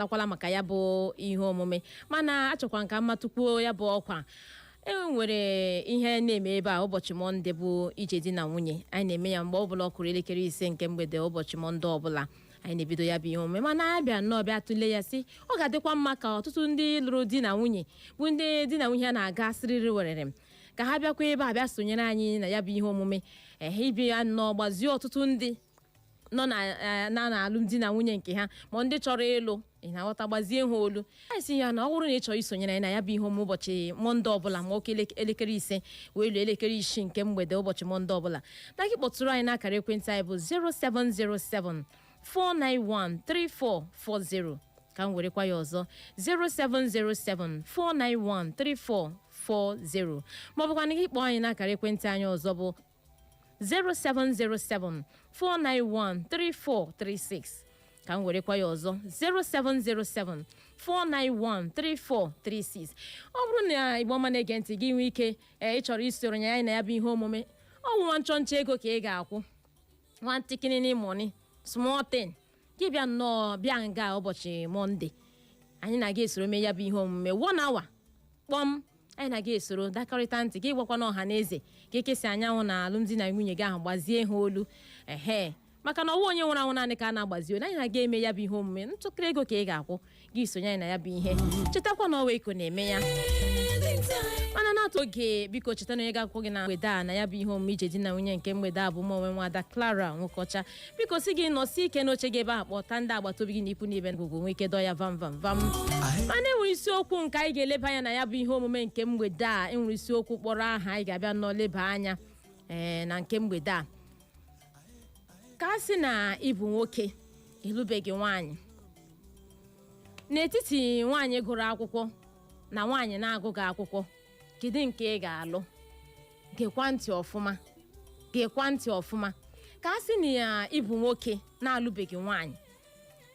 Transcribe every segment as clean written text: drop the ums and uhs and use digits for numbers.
takwala maka ya bụ ihe omume mana achọkwa nka mmatụkwuo ya bụ ọkwa nwere ihe na-eme ebe a ụbọchị Mọnde bụ ije di na nwunye anyị na-eme ya mgbe ọbụla ọ kụrụ elekere 5 nke mgbede ụbọchị Mọnde ọbụla anyị na-ebido ya bụ ihe omume mana abịa nnọọ bịa tụle ya si ọ ga-adịkwa mma ka ọtụtụ ndị lụrụ di na nwunye bụ ndị di na nwunye a na-aga siriri werere ka ha bịakwa ebe a bịa sonyere anyị na ya bụ ihe omume ibi ya nnọọ gbazie ọtụtụ ndị nọ na alụmdi na nwunye nke ha ma ndị chọrọ ịlụ ị na-aghọta gbazie ha olu anyị si ya na ọ bụrụ na ị chọrọ isonyere anyị na ya bụ ihe omume ụbọchị Mọnde ọbụla ma oke elekere 5 wee luo elekere 6 nke mgbede ụbọchị Mọnde ọbụla na gị kpọtụrụ anyị n'akara ekwentị anyị bụ 0707 491 3440 ka m werekwa ya ọzọ 0707 491 3440 ma ọ bụkwa na gị kpọọ anyị n'akara ekwentị anyị ọzọ bụ 0707 491 3436 ka m werekwa ya ọzọ 0707 491 3436 ọ bụrụ na Igbo ọma na-ege ntị gị nwee ike ịchọrọ isoro anyị na ya bụ ihe omume ọnwụnwa nchọnchọ ego ka ị ga-akwụ nwantikini money small thing gị bịa nnọọ bịa nga ụbọchị Mọnde anyị na-aga esoro mee ya bụ ihe omume 1 hour kpọm anyị na-aga esoro dakọrịta ntị gị gwakwa na ọha na eze ka ekesi anyanwụ na alụmdi na nwunye gị ahụ gbazie ha olu maka na ọnwa onye nwụrụ anwụ naanị ka a na-agbazi olu anyị na-aga eme ya bụ ihe omume ntụkịrị ego ka ị ga-akwụ gị sonye anyị na ya bụ ihe chetakwa na ọwa eko na-eme ya mana n'atụ oge biko cheta na onye ga-akwụkwọ gị na mgbede a na ya bụ ihe omume ije di na nwunye nke mgbede a bụ m onwe nwada Clara Nwokocha biko si gị nọsi ike n'oche gị ebe a kpọta ndị agbata obi gị na ikwu n'ibe ngwugwu nwee ike dọọ ya vam mana enwere isiokwu nke anyị ga-eleba anya na ya bụ ihe omume nke mgbede a enwere isiokwu kpọrọ aha anyị ga-abịa nnọọ leba anya na nke mgbede a ka a sị na ịbụ nwoke ịlụbeghị nwaanyị n'etiti nwaanyị gụrụ akwụkwọ na nwaanyị na-agụghị akwụkwọ kedu nke ị ga-alụ gekwa ntị ọfụma ka a sị na ya ịbụ nwoke na-alụbeghị nwaanyị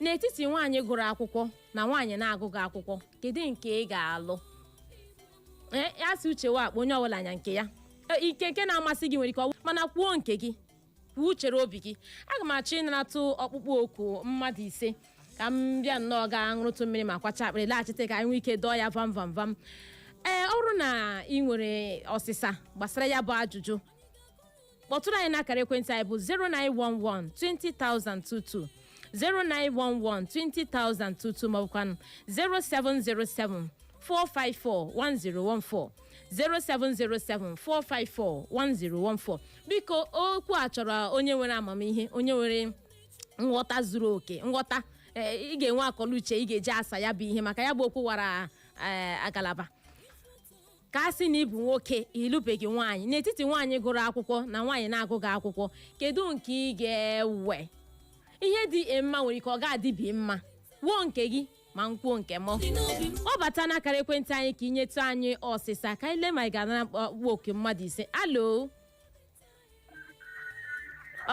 n'etiti nwaanyị gụrụ akwụkwọ na nwaanyị na-agụghị akwụkwọ kedu nke ị ga-alụ ya si uche wakpo onye ọbụla anya nke ya ike nke na-amasị gị nwere ike mana kwuo nke gị kwuo uchere obi gị aga m achọ ịnaratụ ọkpụkpụ oku mmadụ 5 ka m bịa nnọọ ga ṅụrụtụ mmiri ma kwacha akpịrị laghachite ka anyị nwee ike dọọ ya vam ọ bụrụ na ị nwere ọsịsa gbasara ya bụ ajụjụ kpọtụrụ anyị n'akara ekwentị anyị bụ 0911 20022 0911 20022 ma ọbụkwa 0707 454 1014 0707 454 1014 biko okwu a chọrọ onye nwere amamihe onye nwere nghọta zuru oke nghọta ị ga-enwe akọluche ị ga-eji asa ya bụ ihe maka ya bụ okwu wara agalaba ka a sị na ịbụ nwoke ịlụbeghị nwaanyị n'etiti nwaanyị gụrụ akwụkwọ na nwaanyị na-agụghị akwụkwọ kedu nke ị ga-ewe ihe dị mma nwere ike ọ ga-adịbi mma wuo nke gị ma nkwuo nke m ọ bata n'akara ekwentị anyị ka inyetụ anyị ọsịsa ka anyị lee ma ị ga-anara mkpọ oke mmadụ 5 alo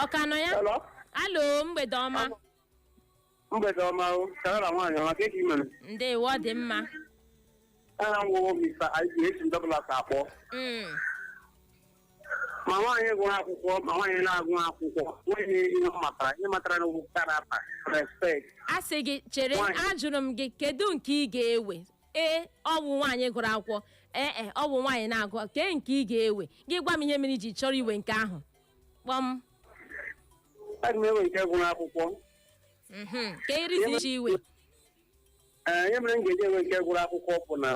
ọkanọ ya alo mgbede ọma ndewo ọ dị mma ma nwaanyị gụrụ akwụkwọ ma nwaanyị na-agụ akwụkwọ nwunye ihe matara na character respect a sị gị chere ajụrụ m gị kedu nke ị ga-ewe ọ bụ nwaanyị gụrụ akwụkwọ ọ bụ nwaanyị na-agụ ke nke ị ga-ewe gị gwa m ihe mere iji chọrọ iwe nke ahụ kpọm aga m ewe nke gụrụ akwụkwọ ka irizi iwe ihe mere m ga-eji ewe nke gụrụ akwụkwọ bụ na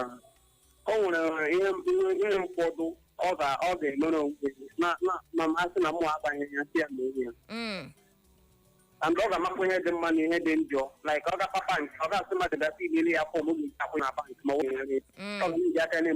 o nwere ihe ụfọdụ ọ ga-emere onwe na masị na mụ agbanyeghị ya si ya na ihe ya and ọ ga-amakwa ihe dị mma na ihe dị njọ like ọ ga-apapa nke ọ ga-asị mmadụ bịa ilele ya fọm oge akwụ na bank ma ọ ga-enye ọ ga-eji aka